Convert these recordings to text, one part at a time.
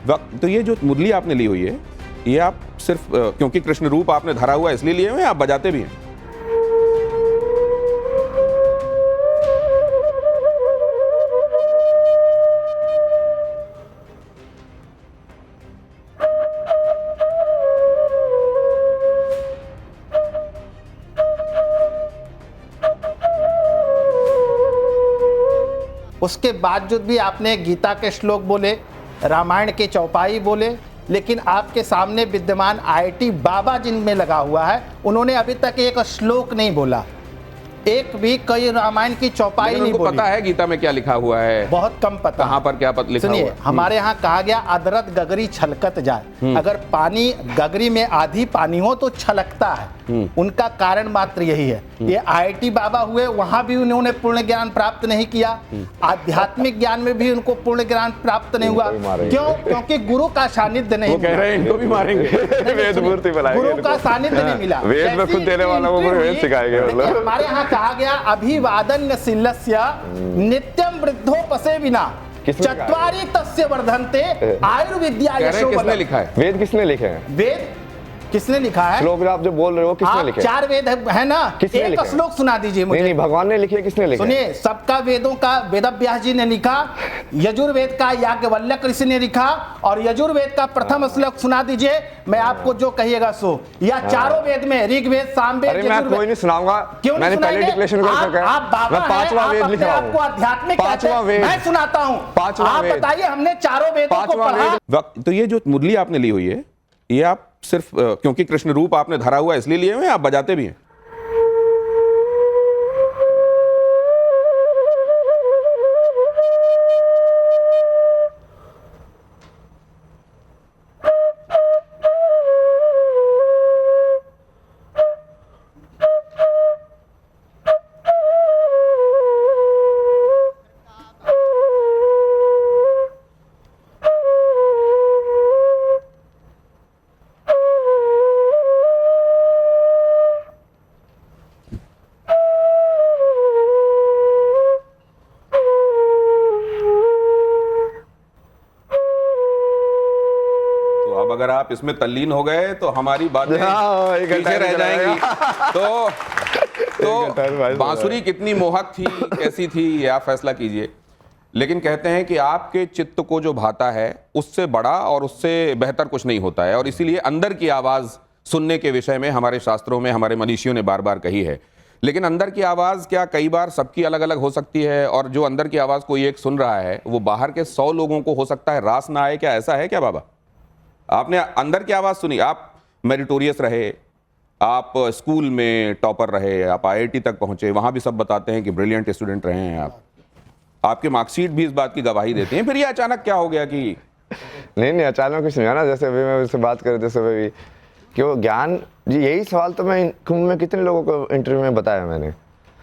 तो ये जो मुरली आपने ली हुई है, ये आप सिर्फ क्योंकि कृष्ण रूप आपने धरा हुआ है इसलिए लिए हुए हैं, आप बजाते भी हैं? उसके बावजूद भी आपने गीता के श्लोक बोले, रामायण के चौपाई बोले, लेकिन आपके सामने विद्यमान आईटी बाबा जिनमें लगा हुआ है, उन्होंने अभी तक एक श्लोक नहीं बोला, एक भी कई रामायण की चौपाई नहीं बोली। पता है गीता में क्या लिखा हुआ है? बहुत कम पता। कहाँ पर क्या लिखा हुआ है? हमारे यहाँ कहा गया अदरत गगरी छलकत जाए। अगर पानी गगरी में आधी पानी हो तो छलकता है। उनका कारण मात्र यही है। ये आईआईटी बाबा हुए, वहां भी उन्होंने पूर्ण ज्ञान प्राप्त नहीं किया, आध्यात्मिक ज्ञान में भी उनको पूर्ण ज्ञान प्राप्त नहीं हुआ। क्यों? क्योंकि गुरु का सानिध्य नहीं मिला। कह रहे हैं इनको भी मारेंगे। गुरु का सानिध्य नहीं मिला। वेद में खुद देने वाला वो वेद सिखाएंगे। हमारे यहाँ कहा गया अभिवादन शिलस्य नित्यम वृद्धोपसे विना चत्वारि तस्य वर्धन्ते आयुर्विद्या यशो। किसने लिखा है? वेद किसने लिखे हैं? वेद किसने लिखा है? श्लोक आप जो बोल रहे हो किसने लिखे? 4 वेद है ना, एक श्लोक सुना दीजिए मुझे। नहीं, भगवान ने लिखे, किसने लिखे? सुनिए, सबका वेदों का वेदव्यास जी ने लिखा, यजुर्वेद का याज्ञवल्क्य ऋषि ने लिखा, और यजुर्वेद का प्रथम श्लोक सुना दीजिए, मैं आपको जो कहिएगा सो। या चारों वेद में, ऋग्वेद, सामवेद, मैं कोई नहीं सुनाऊंगा। क्यों मैंने पहले डिक्लेरेशन कर रखा है। आप बाबा हैं, 5वां वेद लिख रहा हूं। आपको आध्यात्मिक कहते हैं, मैं सुनाता हूं। 5वां आप वेद बताइए, हमने चारों वेदों को पढ़ा। तो ये जो मुरली आपने ली हुई है, ये आप सिर्फ क्योंकि कृष्ण रूप आपने धरा हुआ है इसलिए लिए हुए हैं, आप बजाते भी हैं? अगर आप इसमें तल्लीन हो गए तो हमारी बातें पीछे रह जाएंगी। तो बांसुरी कितनी मोहक थी, कैसी थी, ये आप फैसला कीजिए। लेकिन कहते हैं कि आपके चित्त को जो भाता है उससे बड़ा और उससे बेहतर कुछ नहीं होता है, और इसीलिए अंदर की आवाज सुनने के विषय में हमारे शास्त्रों में हमारे मनीषियों ने बार बार कही है। लेकिन अंदर की आवाज क्या कई बार सबकी अलग अलग हो सकती है, और जो अंदर की आवाज कोई एक सुन रहा है वो बाहर के 100 लोगों को हो सकता है रास ना आए। क्या ऐसा है क्या बाबा? आपने अंदर की आवाज सुनी, आप मेरिटोरियस रहे, आप स्कूल में टॉपर रहे, आप आईआईटी तक पहुंचे, वहां भी सब बताते हैं कि ब्रिलियंट स्टूडेंट रहे हैं आप, आपके मार्कशीट भी इस बात की गवाही देते हैं। फिर ये अचानक क्या हो गया कि नहीं अचानक कुछ नहीं है ना। जैसे अभी मैं उससे बात कर रहे थे सुबह भी कि वो ज्ञान जी, यही सवाल तो मैं कुंभ में कितने लोगों को इंटरव्यू में बताया मैंने।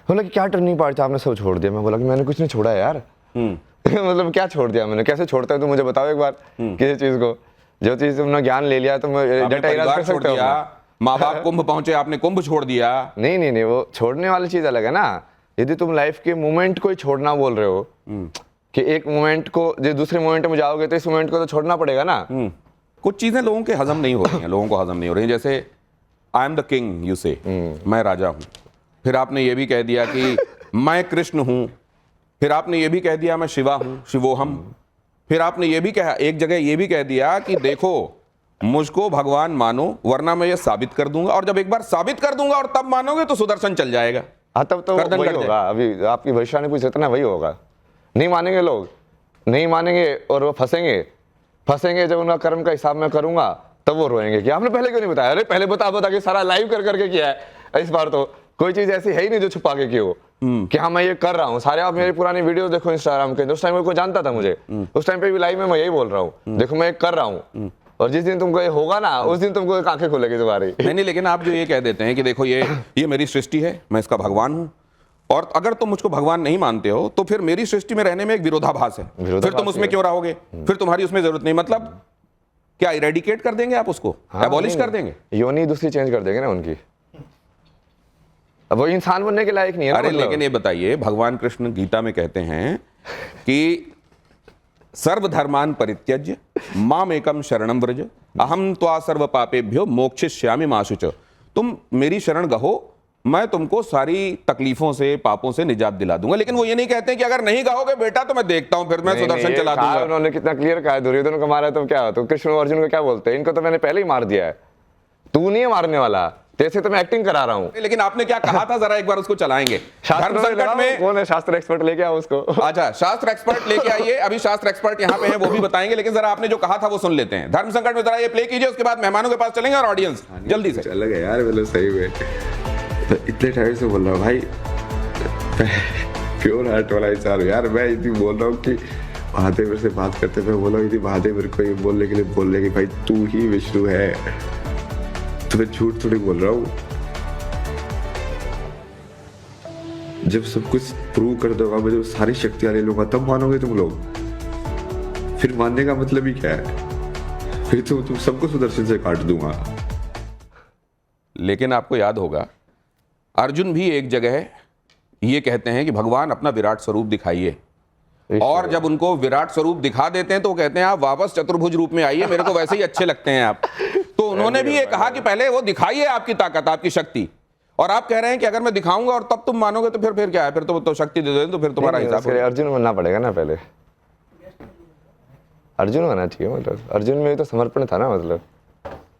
बोला कि क्या टर्निंग पॉइंट था, आपने सब छोड़ दिया? मैं बोला कि मैंने कुछ नहीं छोड़ा यार। मतलब क्या छोड़ दिया मैंने? कैसे छोड़ता है तो मुझे बताओ एक बार किसी चीज को। जो चीज तुमने ज्ञान ले लिया तो छोड़ दिया, माँ बाप कुंभ पहुंचे, आपने कुंभ छोड़ दिया। नहीं, वो छोड़ने वाली चीज अलग है ना। यदि तुम लाइफ के मोमेंट को ही छोड़ना बोल रहे हो कि एक मोमेंट को जो दूसरे मोमेंट में जाओगे तो इस मोमेंट को तो छोड़ना पड़ेगा ना। कुछ चीजें लोगों के हजम नहीं हो रही हैं, लोगों को हजम नहीं हो रही हैं। जैसे I am the king, you से, मैं राजा हूं। फिर आपने ये भी कह दिया कि मैं कृष्ण हूं। फिर आपने ये भी कह दिया मैं शिवा हूं, शिवोहम। फिर आपने ये भी कहा, एक जगह ये भी कह दिया कि देखो मुझको भगवान मानो वरना मैं ये साबित कर दूंगा, और जब एक बार साबित कर दूंगा और तब मानोगे तो सुदर्शन चल जाएगा। हाँ, तब तो वही होगा। अभी आपकी भविष्यवाणी पूछ रहे थे ना, वही होगा। नहीं मानेंगे लोग, नहीं मानेंगे और वो फंसेंगे। जब उनका कर्म का हिसाब मैं करूंगा तब वो रोएंगे कि आपने पहले क्यों नहीं बताया। अरे पहले बता के सारा लाइव कर करके किया है। इस बार तो कोई चीज ऐसी है ही नहीं जो छुपा के की हो कि हाँ मैं ये कर रहा हूँ। सारे आप मेरी पुरानी वीडियो देखो इंस्टाग्राम के, उस टाइम कोई जानता था मुझे? उस टाइम पे भी लाइव में मैं यही बोल रहा हूँ, देखो मैं ये कर रहा हूँ, और जिस दिन तुमको ये होगा ना उस दिन तुमको आंखें खुलेगी तुम्हारी। नहीं, लेकिन आप जो ये कह देते हैं कि देखो ये मेरी सृष्टि है, मैं इसका भगवान हूँ, और अगर तुम मुझको भगवान नहीं मानते हो तो फिर मेरी सृष्टि में रहने में एक विरोधाभास है। फिर तुम उसमें क्यों रहोगे? फिर तुम्हारी उसमें जरूरत नहीं। मतलब क्या इरेडिकेट कर देंगे आप उसको? एबॉलिश कर देंगे? योनि दूसरी चेंज कर देंगे ना उनकी। अब वो इंसान बनने के लायक नहीं है। अरे लेकिन ये बताइए, भगवान कृष्ण गीता में कहते हैं कि सर्वधर्मान परित्यज्य मामेकम शरणम व्रज अहम त्वा सर्व पापेभ्यो मोक्षयिष्यामि मा शुच। तुम मेरी शरण गहो, मैं तुमको सारी तकलीफों से पापों से निजात दिला दूंगा। लेकिन वो ये नहीं कहते कि अगर नहीं कहोगे बेटा तो मैं देखता हूं, फिर मैं सुदर्शन चला दूंगा। उन्होंने कितना क्लियर कहा है, दुर्योधन को मारा तो क्या, तो कृष्ण और अर्जुन को क्या बोलते हैं, इनको तो मैंने पहले ही मार दिया है, तू नहीं है मारने वाला, जैसे तो मैं एक्टिंग करा रहा हूं। लेकिन आपने क्या कहा था, जरा एक बार उसको चलाएंगे। धर्म संकट में कौन है शास्त्र एक्सपर्ट, लेके आओ उसको। अच्छा, शास्त्र एक्सपर्ट लेके आइए, अभी शास्त्र एक्सपर्ट यहाँ पे हैं, वो भी बताएंगे। लेकिन जरा आपने जो कहा था वो सुन लेते हैं। धर्म संकट में जरा ये प्ले कीजिए, उसके बाद मेहमानों के पास चलेंगे और ऑडियंस जल्दी से। चल गया यार, मतलब सही में तो इतने टाइम से बोल रहा हूँ भाई, प्योर हार्ट वाला इंसान यार। मैं इतनी बोल रहा हूँ कि महादेव से बात करते मैं बोला महादेव मेरे को ये बोलने के लिए बोल रहे कि भाई तू ही विष्णु है, तो मैं झूठ थोड़ी बोल रहा हूँ। जब सब कुछ प्रूव कर दूंगा, मैं जब सारी शक्तियां ले लूंगा तब मानोगे तुम लोग। फिर मानने का मतलब ही क्या है, फिर तो तुम सबको सुदर्शन से काट दूंगा। लेकिन आपको याद होगा अर्जुन भी एक जगह ये कहते हैं कि भगवान अपना विराट स्वरूप दिखाइए, और जब उनको विराट स्वरूप दिखा देते हैं तो वो कहते हैं आप वापस चतुर्भुज रूप में आइए, मेरे को वैसे ही अच्छे लगते हैं आप। तो उन्होंने भी ये कहा कि पहले वो दिखाइए आपकी ताकत, आपकी शक्ति। और आप कह रहे हैं कि अगर मैं दिखाऊंगा और तब तुम मानोगे, तो फिर क्या है, फिर तो शक्ति दे दो, तो फिर तुम्हारा हिसाब होगा। अर्जुन बनना पड़ेगा ना, पहले अर्जुन होना चाहिए, मतलब अर्जुन में तो समर्पण था ना,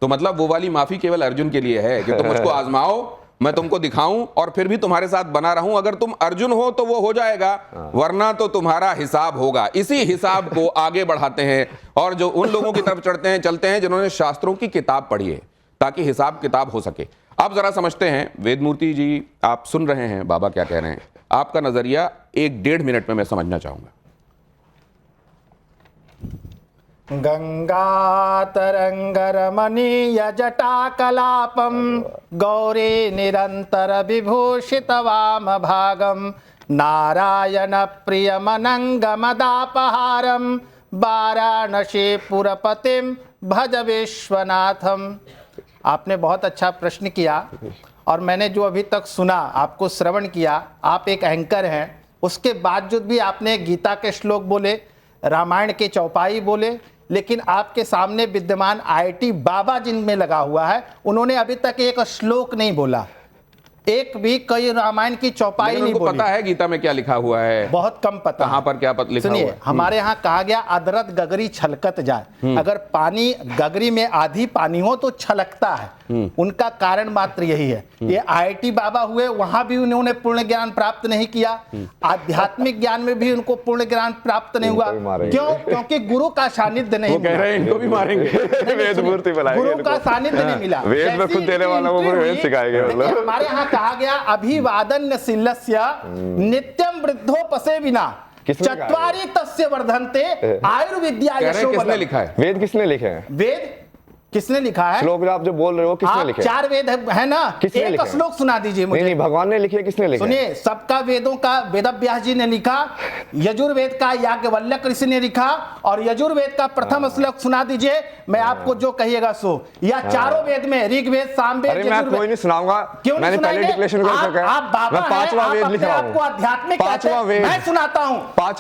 मतलब वो वाली माफी केवल अर्जुन के लिए है कि तुम मुझको आजमाओ, मैं तुमको दिखाऊं और फिर भी तुम्हारे साथ बना रहूं। अगर तुम अर्जुन हो तो वो हो जाएगा, वरना तो तुम्हारा हिसाब होगा। इसी हिसाब को आगे बढ़ाते हैं और जो उन लोगों की तरफ चलते हैं जिन्होंने शास्त्रों की किताब पढ़ी है, ताकि हिसाब किताब हो सके। अब जरा समझते हैं, वेदमूर्ति जी आप सुन रहे हैं बाबा क्या कह रहे हैं, आपका नजरिया 1-1.5 मिनट में मैं समझना चाहूंगा। गंगा तरंगरमणीय जटाकलापम गौरी निरंतर विभूषित वाम भागम नारायण प्रियमनंगमदापहारम वाराणसी पुरपतिम भज विश्वनाथम। आपने बहुत अच्छा प्रश्न किया, और मैंने जो अभी तक सुना, आपको श्रवण किया, आप एक एंकर हैं, उसके बावजूद भी आपने गीता के श्लोक बोले, रामायण के चौपाई बोले, लेकिन आपके सामने विद्यमान आईटी बाबा जिनमें लगा हुआ है, उन्होंने अभी तक एक श्लोक नहीं बोला, एक भी कई रामायण की चौपाई नहीं बोली। पता है गीता में क्या लिखा हुआ है? बहुत कम पता। कहां पर क्या लिखा हुआ है? हमारे यहाँ कहा गया अदरत गगरी छलकत जाए। अगर पानी गगरी में आधी पानी हो तो छलकता है, उनका कारण मात्र यही है। ये आईआईटी बाबा हुए, वहां भी उन्होंने पूर्ण ज्ञान प्राप्त नहीं किया, आध्यात्मिक ज्ञान में भी उनको पूर्ण ज्ञान प्राप्त नहीं हुआ। क्यों? क्योंकि गुरु का सानिध्य नहीं मिला। कह रहे हैं इनको भी मारेंगे, गुरु का सानिध्य नहीं मिला। वेद में खुद देने वाला वो वेद सिखाएंगे। हमारे यहाँ कहा गया अभिवादन शिलस्य नित्यम वृद्धोपसे विना चत्वारि तस्य वर्धन्ते आयुर्विद्या यशो। किसने लिखा है? वेद किसने लिखे हैं? वेद किसने लिखा है? श्लोक आप जो बोल रहे हो किसने लिखे? 4 वेद है ना, एक श्लोक सुना दीजिए मुझे। नहीं, भगवान ने लिखे, किसने लिखे? सुनिए, सबका वेदों का वेदव्यास जी ने लिखा, यजुर्वेद का याज्ञवल्क्य ऋषि ने लिखा, और यजुर्वेद का प्रथम श्लोक सुना दीजिए, मैं आपको जो कहिएगा सो। या चारों वेद में, ऋग्वेद, सामवेद, यजुर्वेद। मैं कोई नहीं सुनाऊंगा, मैंने पहले डिक्लेरेशन कर रखा है। आप बाबा हैं, पांचवा वेद लिख रहा हूं, आपको आध्यात्मिक पांचवा वेद मैं सुनाता हूं।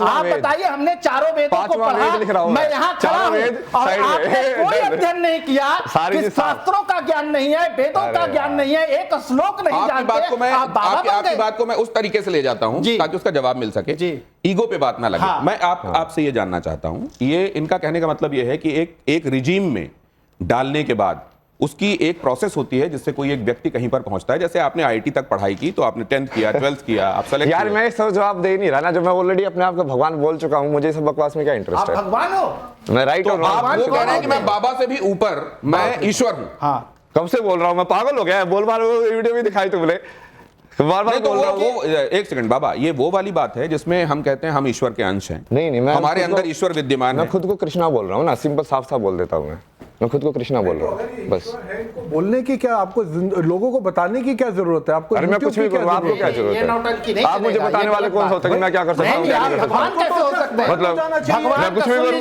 आप बताइए, हमने चारों वेदों को पढ़ा, मैं यहाँ खड़ा हूं और आपने कोई अध्ययन नहीं किया, शास्त्रों का ज्ञान नहीं है, वेदों का ज्ञान नहीं है, एक श्लोक नहीं जानते। आपकी बात को मैं उस तरीके से ले जाता हूं ताकि उसका जवाब मिल सके, ईगो पे बात ना लगे। मैं आपसे ये जानना चाहता हूं, ये इनका कहने का मतलब ये है कि एक रिजीम में डालने के बाद उसकी एक प्रोसेस होती है जिससे कोई एक व्यक्ति कहीं पर पहुंचता है। जैसे आपने आईटी तक पढ़ाई की, तो आपने 10th किया, 12th किया, आप सेलेक्ट। यार मैं सब जवाब दे नहीं रहा ना, जब मैं ऑलरेडी अपने आप को भगवान बोल चुका हूं, मुझे सब बकवास में क्या इंटरेस्ट है? आप भगवान हो, मैं राइट हूं। आप वो कह रहे हैं कि मैं बाबा से भी ऊपर, मैं ईश्वर हूं। हाँ, कब से बोल रहा हूं? मैं पागल हो गया? बोल बार वीडियो भी दिखाई तुमने, बार बार बोल रहा हूं। एक सेकंड बाबा, ये वो वाली बात है जिसमें हम कहते हैं हम ईश्वर के अंश हैं। नहीं, मैं हमारे अंदर ईश्वर विद्यमान है। मैं खुद को कृष्णा बोल रहा हूँ ना, सिंपल साफ साफ बोल देता हूँ। मैं खुद को कृष्णा बोल रहा हूँ बस। बोलने की क्या, आपको लोगों को बताने की क्या जरूरत है? आपको अरे मैं कुछ भी करूँ, आपको क्या जरूरत है? आप मुझे बताने वाले कौन सा होता है कि मैं क्या कर सकता हूँ, क्या नहीं कर सकता? भगवान कैसे हो सकते हैं? मतलब मैं कुछ भी करूँ,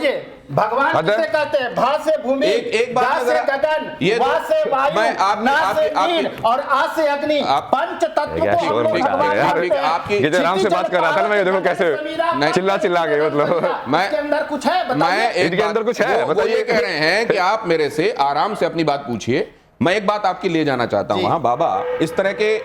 भगवान किसे कहते हैं? भा से भूमि, एक बात गा से जरा- गगन, ये वा तो- से वायु, मैं आप- ना आप- से आप- नील और आ से अग्नि, पंच तत्व क्या को हम शोर लोग मचा भगवान रहे हैं कहते हैं। आपकी- ये जो राम से बात कर रहा था ना, मैं देखो कैसे नहीं, चिल्ला के मतलब मैं- इसके अंदर कुछ है मैं बताइए। एक इनके अंदर कुछ है, वो बताइए। ये कह रहे हैं कि आप मेरे से आराम से अपनी बात पूछिए। मैं एक बात आपकी ले जाना चाहता हूं। जी। हाँ बाबा, इस तरह के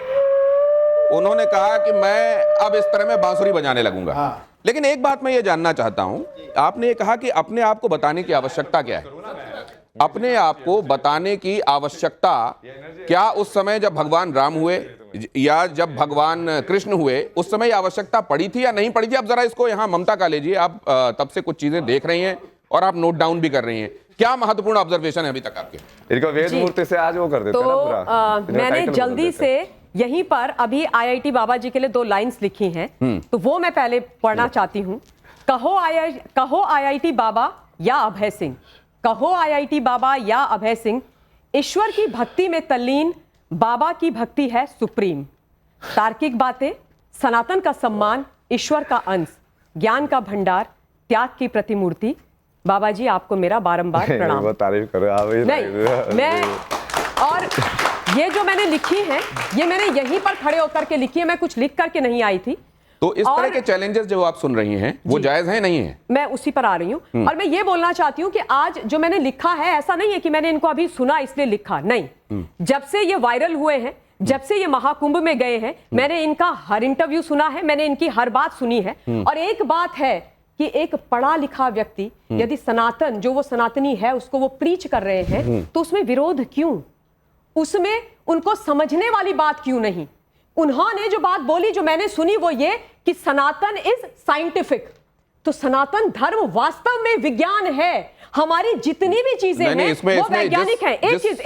उन्होंने कहा कि मैं अब इस तरह में बांसुरी बजाने लगूंगा। हाँ। लेकिन एक बात मैं ये जानना चाहता हूं, आपने ये कहा कि अपने आप को बताने की आवश्यकता क्या है? अपने आप को बताने की आवश्यकता क्या उस समय जब भगवान राम हुए या जब भगवान कृष्ण हुए उस समय ये आवश्यकता पड़ी थी या नहीं पड़ी थी? आप जरा इसको यहाँ ममता का लीजिए। आप तब से कुछ चीजें देख रही हैं और आप नोट डाउन भी कर रही हैं। क्या महत्वपूर्ण ऑब्जर्वेशन है अभी तक आपके? इनको वेद जी। मूर्ति से आज वो कर देते हैं ना पूरा। इनका मैंने टाइटल बदल जल्दी देते हैं। से यहीं पर अभी आईआईटी बाबा जी के लिए 2 लाइंस लिखी हैं, तो वो मैं पहले पढ़ना चाहती हूँ। कहो आईआईटी बाबा या अभय सिंह, कहो आईआईटी बाबा या अभय सिंह, ईश्वर की भक्ति में तल्लीन बाबा की भक्ति है सुप्रीम। तार्किक बातें, सनातन का सम्मान, ईश्वर का अंश, ज्ञान का भंडार, त्याग की प्रतिमूर्ति। बाबा जी आपको मेरा बारंबार प्रणाम। बहुत तारीफ करो आप। नहीं, मैं और ये जो मैंने लिखी है ये मैंने यहीं पर खड़े होकर के लिखी है, मैं कुछ लिख करके नहीं आई थी। तो इस तरह और- के चैलेंजेस जो आप सुन रही हैं वो जायज हैं नहीं है? मैं उसी पर आ रही हूं और मैं ये बोलना चाहती हूं कि आज जो मैंने लिखा है ऐसा नहीं है कि मैंने इनको अभी सुना इसलिए लिखा, नहीं। जब से ये वायरल हुए हैं, जब से ये महाकुंभ में गए हैं, मैंने इनका हर इंटरव्यू सुना है, मैंने इनकी हर बात सुनी है। और एक बात है कि एक पढ़ा लिखा व्यक्ति यदि सनातन जो वो सनातनी है उसको वो प्रीच कर रहे हैं तो उसमें विरोध क्यों? उसमें उनको समझने वाली बात क्यों नहीं? उन्होंने जो बात बोली जो मैंने सुनी वो ये कि सनातन इज साइंटिफिक। तो सनातन धर्म वास्तव में विज्ञान है। हमारी जितनी भी चीजें नहीं, हैं इसमें- वो इसमें वैज्ञानिक जिस- है।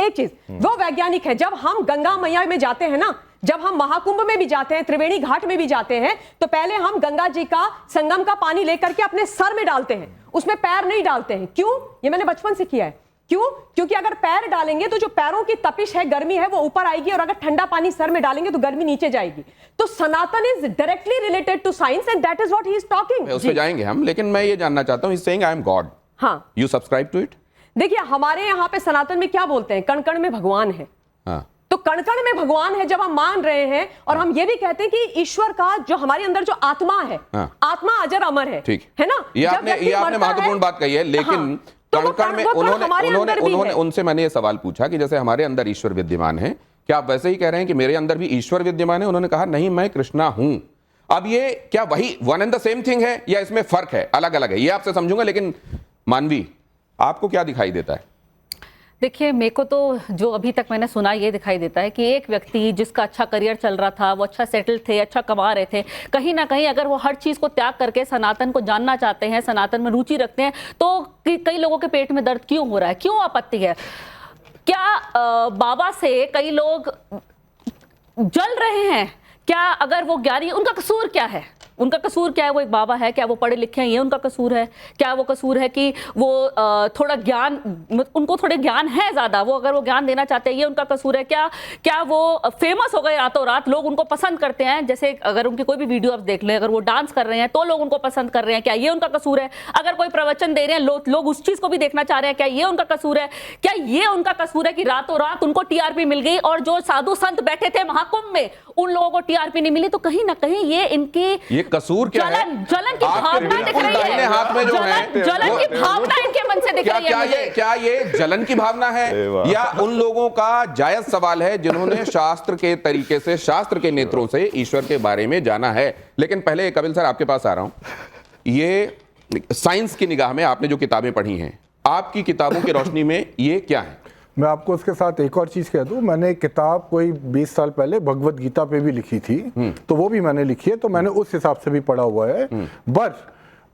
एक चीज वो वैज्ञानिक है। जब हम गंगा मैया में जाते हैं ना, जब हम महाकुंभ में भी जाते हैं, त्रिवेणी घाट में भी जाते हैं, तो पहले हम गंगा जी का संगम का पानी लेकर के अपने सर में डालते हैं, उसमें पैर नहीं डालते हैं। क्यों? ये मैंने बचपन से किया है। क्यों? क्योंकि अगर पैर डालेंगे तो जो पैरों की तपिश है, गर्मी है, वो ऊपर आएगी और अगर ठंडा पानी सर में डालेंगे तो गर्मी नीचे जाएगी। तो Sanatan is directly related to science and that is what he is talking. उस पे जाएंगे हम, लेकिन मैं ये जानना चाहता हूं, he saying I am God, हाँ, यू सब्सक्राइब टू इट? देखिए हमारे यहाँ पे सनातन में क्या बोलते हैं, कण कण में भगवान है। हाँ। तो कण कण में भगवान है जब हम मान रहे हैं और हम ये भी कहते हैं कि ईश्वर का जो हमारे अंदर जो आत्मा है, हाँ। आत्मा अजर अमर है, ठीक है ना? ये जब आपने व्यक्ति मरता महत्वपूर्ण है- बात कही है, लेकिन हाँ, तो वो कण-कण में वो कण हमारे अंदर भी है। उनसे मैंने ये सवाल पूछा कि जैसे हमारे अंदर ईश्वर विद्यमान है, क्या आप वैसे ही कह रहे हैं कि मेरे अंदर भी ईश्वर विद्यमान है? उन्होंने कहा नहीं, मैं कृष्णा हूं। अब ये क्या वही one and the same thing है या इसमें फर्क है, अलग अलग है? ये आपसे समझूंगा, लेकिन मानवी आपको क्या दिखाई देता है? देखिए, मेरे को तो जो अभी तक मैंने सुना ये दिखाई देता है कि एक व्यक्ति जिसका अच्छा करियर चल रहा था, वो अच्छा सेटल थे, अच्छा कमा रहे थे, कहीं ना कहीं अगर वो हर चीज़ को त्याग करके सनातन को जानना चाहते हैं, सनातन में रुचि रखते हैं, तो कई लोगों के पेट में दर्द क्यों हो रहा है, क्यों आपत्ति है? क्या बाबा से कई लोग जल रहे हैं? क्या अगर वो ज्ञानी, उनका कसूर क्या है? उनका कसूर क्या है? वो एक बाबा है, क्या वो पढ़े लिखे हैं, ये उनका कसूर है? क्या वो कसूर है कि वो थोड़ा ज्ञान, उनको थोड़े ज्ञान है ज़्यादा, वो अगर वो ज्ञान देना चाहते हैं, ये उनका कसूर है? क्या वो फेमस हो गए रातों रात, लोग उनको पसंद करते हैं? जैसे अगर उनकी कोई भी वीडियो आप देख लें, अगर वो डांस कर रहे हैं तो लोग उनको पसंद कर रहे हैं, क्या ये उनका कसूर है? अगर कोई प्रवचन दे रहे हैं, लोग उस चीज़ को भी देखना चाह रहे हैं, क्या ये उनका कसूर है? क्या ये उनका कसूर है कि रातों रात उनको टीआरपी मिल गई और जो साधु संत बैठे थे महाकुंभ में उन लोगों को टीआरपी नहीं मिली? तो कहीं ना कहीं ये इनकी ये कसूर क्या है? जलन की आपके भावना दिख बिल्कुल रही दाहिने है। हाथ में जो है जलन की भावना इनके मन से दिख क्या रही है क्या मुझे। क्या ये जलन की भावना है अरे वाह। या उन लोगों का जायज सवाल है जिन्होंने शास्त्र के तरीके से, शास्त्र के नेत्रों से ईश्वर के बारे में जाना है? लेकिन पहले कपिल सर आपके पास आ रहा हूं। ये साइंस की निगाह में आपने जो किताबें पढ़ी हैं, आपकी किताबों की रोशनी में ये क्या है? मैं आपको उसके साथ एक और चीज़ कह दूं, मैंने एक किताब कोई 20 साल पहले भगवत गीता पे भी लिखी थी, तो वो भी मैंने लिखी है, तो मैंने उस हिसाब से भी पढ़ा हुआ है। बट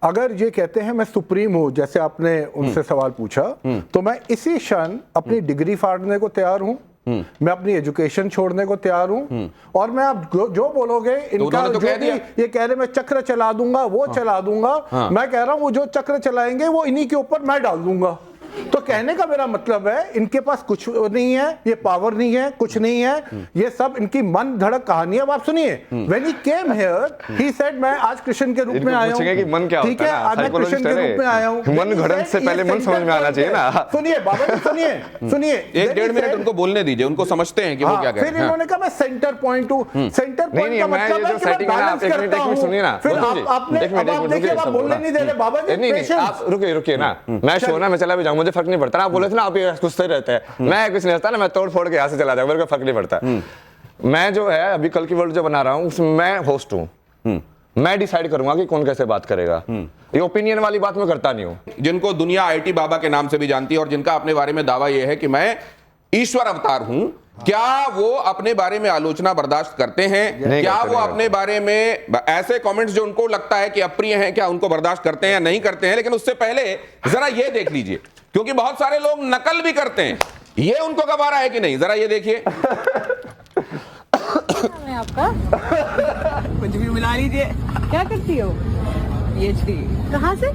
अगर ये कहते हैं मैं सुप्रीम हूं, जैसे आपने उनसे सवाल पूछा, तो मैं इसी क्षण अपनी डिग्री फाड़ने को तैयार हूं, मैं अपनी एजुकेशन छोड़ने को तैयार हूं, और मैं आप जो बोलोगे इनका उन्होंने तो जो कह भी दिया। ये कह रहे मैं चक्र चला दूंगा, वो चला दूंगा, मैं कह रहा हूं वो जो चक्र चलाएंगे वो इन्हीं के ऊपर मैं डाल दूंगा। तो कहने का मेरा मतलब है इनके पास कुछ नहीं है, ये पावर नहीं है, कुछ नहीं है, ये सब इनकी मन धड़क कहानी है। अब आप सुनिए, when he came here he said मैं आज कृष्ण के रूप में आया हूं। कि मन क्या ठीक होता है, है, आज मैं कृष्ण के रूप में आया हूं। मन घड़न से पहले मन समझ में आना चाहिए ना। सुनिए बाबा जी, सुनिए 1-1.5 मिनट उनको बोलने दीजिए, उनको समझते हैं कि वो क्या कह रहे फिर हैं। इन्होंने कहा मैं सेंटर पॉइंट हूं। सेंटर पॉइंट का मतलब है कि मैं बैलेंस करता हूं। सुनिए ना, फिर आपने अब देखिए आप बोलने नहीं दे रहे बाबा जी। नहीं आप रुकिए ना, मैं शो ना मैं चला भी जाऊं, मुझे फर्क नहीं पड़ता ना। आप बोले थे ना आप ये कुछ सही रहते हैं, मैं कुछ नहीं रहता ना, मैं तोड़ फोड़ के यहाँ से चला जाऊं, मेरे को फर्क नहीं पड़ता। मैं जो है अभी कल की वर्ल्ड जो बना रहा हूँ उसमें मैं होस्ट हूँ, मैं डिसाइड करूंगा कि कौन कैसे बात करेगा। ये ओपिनियन वाली बात मैं करता नहीं हूँ। जिनको दुनिया आईटी बाबा के नाम से भी जानती है और जिनका अपने बारे में दावा यह है कि मैं ईश्वर अवतार हूं, क्या वो अपने बारे में आलोचना बर्दाश्त करते हैं? क्या वो अपने बारे में ऐसे कमेंट्स जो उनको लगता है कि अप्रिय हैं, क्या उनको बर्दाश्त करते हैं या नहीं करते हैं? लेकिन उससे पहले जरा ये देख लीजिए, क्योंकि बहुत सारे लोग नकल भी करते हैं, ये उनको गवारा है कि नहीं, जरा ये देखिए। आपका कुछ भी मिला लीजिए। क्या करती हो? PhD कहाँ से?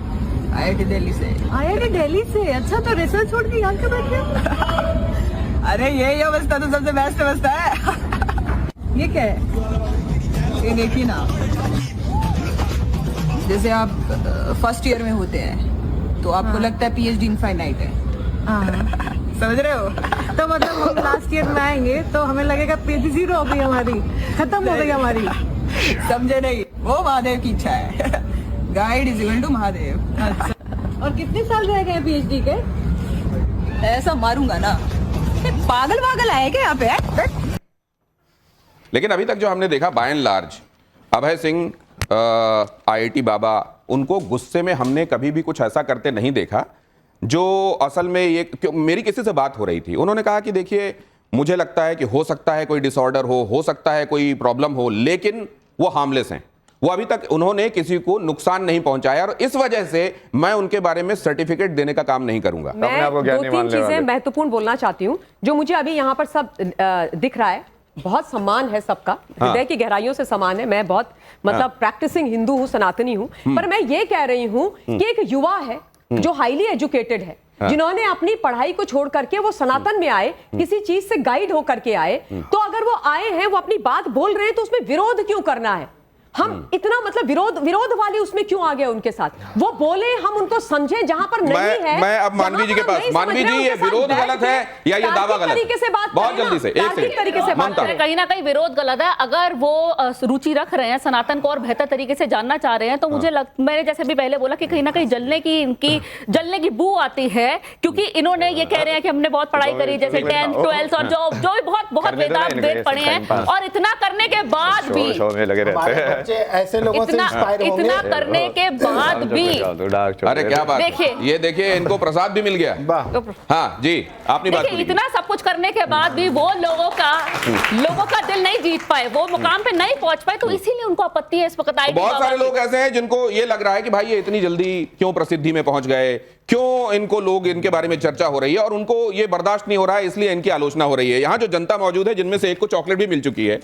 IIT दिल्ली से। IIT दिल्ली से? अच्छा, तो रिसर्च छोड़ के यहाँ क्यों बैठे? अरे यही अवस्था तो सबसे बेस्ट अवस्था है। ये क्या है? ये देखिए ना, जैसे आप फर्स्ट ईयर में होते हैं तो आपको लगता है PhD इनफाइनाइट है। समझ रहे हो? तो मतलब हम लास्ट ईयर में आएंगे तो हमें लगेगा PhD 0 हो गई हमारी, खत्म हो गई हमारी। समझे नहीं? वो महादेव की इच्छा है। Guide is equal to Mahadev. और कितने साल रह गए PhD के? ऐसा मारूंगा ना, पागल आए क्या यहाँ पे? लेकिन अभी तक जो हमने देखा by and large, Abhay Singh IIT Baba, उनको गुस्से में हमने कभी भी कुछ ऐसा करते नहीं देखा जो असल में ये मेरी किसी से बात हो रही थी, उन्होंने कहा कि देखिए मुझे लगता है कि हो सकता है कोई डिसऑर्डर हो सकता है कोई प्रॉब्लम हो, लेकिन वो हार्मलेस हैं, वो अभी तक उन्होंने किसी को नुकसान नहीं पहुंचाया और इस वजह से मैं उनके बारे में सर्टिफिकेट देने का काम नहीं करूंगा। मैं 2-3 चीजें महत्वपूर्ण बोलना चाहती हूं जो मुझे अभी यहाँ पर सब दिख रहा है। बहुत सम्मान है सबका, हृदय की गहराइयों से सम्मान है। मैं बहुत मतलब प्रैक्टिसिंग हिंदू हूँ, सनातनी हूँ, पर मैं ये कह रही हूँ कि एक युवा है जो हाईली एजुकेटेड है, जिन्होंने अपनी पढ़ाई को छोड़ करके वो सनातन में आए, किसी चीज से गाइड होकर के आए, तो अगर वो आए हैं, वो अपनी बात बोल रहे हैं, तो उसमें विरोध क्यों करना है? हम इतना मतलब विरोध वाले उसमें क्यों आ गए उनके साथ? वो बोले, हम उनको समझे जहां पर नहीं है। मैं अब मानवी जी के पास, मानवी जी ये विरोध गलत है या ये दावा गलत तरीके से बात बहुत जल्दी से एक तरीके से बात करें। कहीं ना कहीं विरोध गलत है। अगर वो रुचि रख रहे हैं, सनातन को और बेहतर तरीके से जानना चाह रहे हैं, तो मुझे मैंने जैसे भी पहले बोला कि कहीं ना कहीं जलने की बू आती है, क्योंकि इन्होंने ये कह रहे हैं कि हमने बहुत पढ़ाई करी, जैसे 10th 12th और जो बहुत वेद पढ़े हैं, और इतना करने के बाद भी लगे रहते हैं ऐसे लोगों से इंस्पायर होंगे। इतना करने के बाद भी, अरे क्या बात, ये देखिए इनको प्रसाद भी मिल गया। हाँ जी, आपने बात देखिए, इतना सब कुछ करने के बाद भी वो लोगों का दिल नहीं जीत पाए, वो मुकाम पे नहीं पहुंच पाए, तो इसीलिए उनको आपत्ति है इस वक्त। बहुत सारे लोग ऐसे हैं जिनको ये लग रहा है कि भाई ये इतनी जल्दी क्यों प्रसिद्धि में पहुंच गए, क्यों इनको लोग इनके बारे में चर्चा हो रही है, और उनको ये बर्दाश्त नहीं हो रहा है, इसलिए इनकी आलोचना हो रही है। यहाँ जो जनता मौजूद है, जिनमें से एक को चॉकलेट भी मिल चुकी है,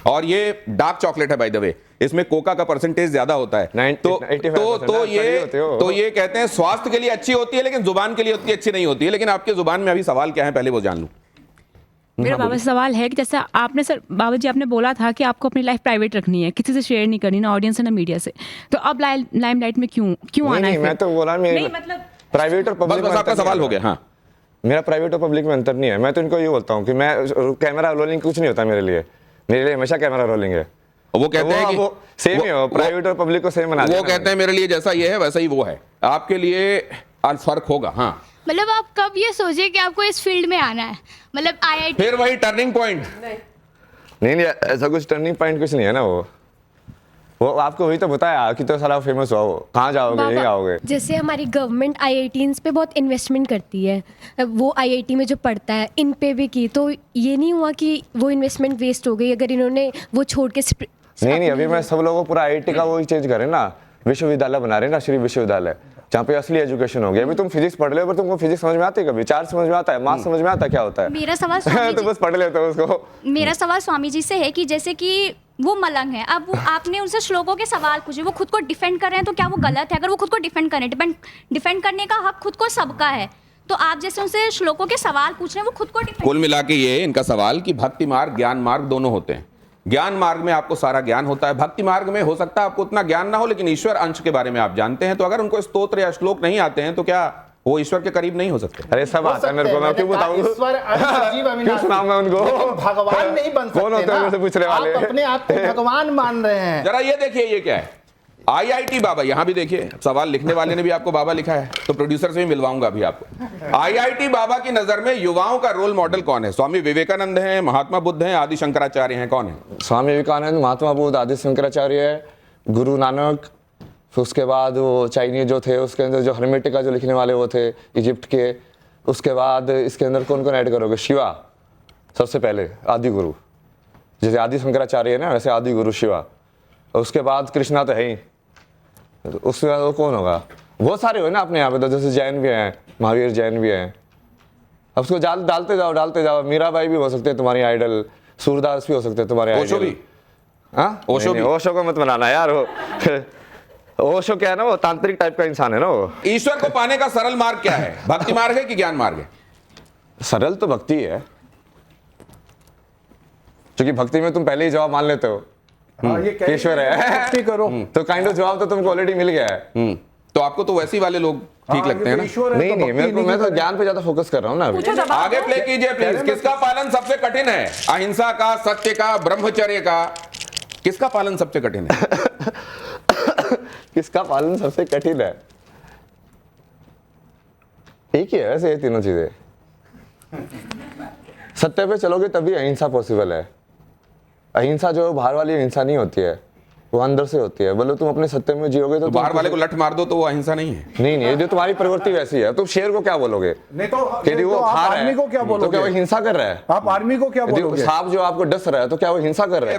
और ये डार्क चॉकलेट है बाय द वे, इसमें कोका का परसेंटेज ज्यादा होता है, तो ये कहते हैं स्वास्थ्य के लिए अच्छी होती है, लेकिन जुबान के लिए उतनी अच्छी नहीं होती है। लेकिन आपके जुबान में अभी सवाल क्या है, पहले वो जान लूं। मेरा बाबा से सवाल है कि जैसे आपने सर बाबा जी आपने बोला था कि आपको अपनी लाइफ प्राइवेट रखनी है, किसी से शेयर नहीं करनी, ना ऑडियंस ना मीडिया से, तो अब लाइमलाइट में क्यों आना है? मैं तो बोला मतलब प्राइवेट और पब्लिक में आपका सवाल हो गया। हाँ, मेरा प्राइवेट और पब्लिक में अंतर नहीं है। मैं तो इनको ये बोलता हूँ कि मैं कैमरा रोलिंग कुछ नहीं होता मेरे लिए हमेशा कैमरा रोलिंग है। वो कहते हैं कि वो सेम ही हो, प्राइवेट और पब्लिक को सेम बना दिया। वो कहते हैं मेरे लिए जैसा ये है वैसा ही वो है, आपके लिए फर्क होगा। हाँ, मतलब आप कब ये सोचे कि आपको इस फील्ड में आना है? मतलब IIT फिर वही टर्निंग पॉइंट नहीं, ऐसा कुछ टर्निंग पॉइंट कुछ नहीं है ना। वो आपको वही तो बताया कि तो सारा फेमस हुआ, वो कहाँ जाओगे, यही आओगे। जैसे हमारी गवर्नमेंट IITs पे बहुत इन्वेस्टमेंट करती है, वो IIT में जो पढ़ता है इन पे भी की, तो ये नहीं हुआ कि वो इन्वेस्टमेंट वेस्ट हो गई अगर इन्होंने वो छोड़ के? नहीं, अभी मैं सब लोगों को पूरा IIT का वही चेंज करें ना, विश्वविद्यालय बना रहे ना, श्री विश्वविद्यालय, जहाँ पे असली एजुकेशन हो गया। अभी तुम फिजिक्स पढ़ रहे हो, पर तुमको फिजिक्स समझ में आती है कभी? चार्ज समझ में आता है, मास समझ में आता है क्या होता है? मेरा सवाल स्वामी तो बस पढ़ लेते हो उसको। मेरा सवाल स्वामी जी से है कि जैसे कि वो मलंग है, अब आपने उनसे श्लोकों के सवाल पूछे, वो खुद को डिफेंड कर रहे हैं, तो क्या वो गलत है? अगर वो खुद को डिफेंड करें, डिफेंड करने का हक खुद को सबका है, तो आप जैसे उनसे श्लोकों के सवाल पूछ रहे हैं, वो खुद को डिफेंड। कुल मिला के ये इनका सवाल कि भक्ति मार्ग ज्ञान मार्ग दोनों होते हैं। ज्ञान मार्ग में आपको सारा ज्ञान होता है, भक्ति मार्ग में हो सकता है आपको उतना ज्ञान ना हो लेकिन ईश्वर अंश के बारे में आप जानते हैं। तो अगर उनको स्तोत्र या श्लोक नहीं आते हैं तो क्या वो ईश्वर के करीब नहीं हो सकते? अरे सब आता है मेरे को, मैं क्यों बताऊं? ईश्वर अंश जीव क्यों अविनाशी। सुनाऊं मैं उनको? लेकिन भगवान नहीं बन सकते कौन होते हैं ना। मुझसे पूछने वाले? आप अपने आप को भगवान मान रहे हैं। जरा ये देखिए ये क्या है, IIT बाबा। यहां भी देखिए सवाल लिखने वाले ने भी आपको बाबा लिखा है, तो प्रोड्यूसर से भी मिलवाऊंगा अभी आपको। IIT बाबा की नजर में युवाओं का रोल मॉडल कौन है? स्वामी विवेकानंद हैं, महात्मा बुद्ध हैं, आदि शंकराचार्य हैं, कौन है? स्वामी विवेकानंद, महात्मा बुद्ध, आदि शंकराचार्य, गुरु नानक, फिर उसके बाद वो चाइनीज जो थे उसके अंदर जो हर्मेटिका जो लिखने वाले वो थे इजिप्ट के। उसके बाद इसके अंदर कौन कौन ऐड करोगे? शिवा सबसे पहले आदि गुरु, जैसे आदि शंकराचार्य है ना वैसे आदि गुरु शिवा। उसके बाद कृष्णा तो है ही, उसके बाद वो कौन होगा? बहुत सारे हो ना अपने यहाँ पे, तो जैसे जैन भी हैं, महावीर जैन भी हैं। अब उसको डालते जाओ। मीराबाई भी हो सकते हैं तुम्हारी आइडल, सूरदास भी हो सकते हैं तुम्हारे ओशो आइडल। भी? हाँ ओशो भी? ओशो को मत बनाना यार, ओशो क्या है ना, वो तांत्रिक टाइप का इंसान है ना वो। ईश्वर को पाने का सरल मार्ग क्या है? भक्ति मार्ग है कि ज्ञान मार्ग है? सरल तो भक्ति है, क्योंकि भक्ति में तुम पहले ही जवाब मान लेते हो हाँ, ये कह ईश्वर है भक्ति करो। तो काइंड ऑफ जवाब तो तुमको ऑलरेडी मिल गया है। तो आपको तो वैसे वाले लोग ठीक हाँ, लगते हैं ना? ईश्वर है नहीं तो नहीं, भक्ति मेरे को मैं तो करें। ज्ञान पे ज्यादा फोकस कर रहा हूँ ना अभी। पूछो जवाब आगे दो। प्ले कीजिए प्लीज। किसका पालन सबसे कठिन है? अहिंसा का, सत्य का, ब्रह्मचर्य का? किसका पालन सबसे कठिन है? किसका पालन सबसे कठिन है? एक ही है वैसे ये तीनों चीजें। सत्य पे चलोगे तभी अहिंसा पॉसिबल है। अहिंसा जो बाहर वाली अहिंसा नहीं होती है, वो अंदर से होती है। बोलो तुम अपने सत्य में जियोगे तो बाहर वाले को लट मार दो तो वो अहिंसा नहीं है? नहीं, जो तुम्हारी प्रवृत्ति वैसी है। तुम शेर को क्या बोलोगे? नहीं तो यदि वो आप खा रहा आर्मी है को क्या तो क्या वो बोलोगे? हिंसा कर रहा है? आप आर्मी को क्या यदि बोलोगे? सांप जो आपको डस रहा है तो क्या वो हिंसा कर रहा है?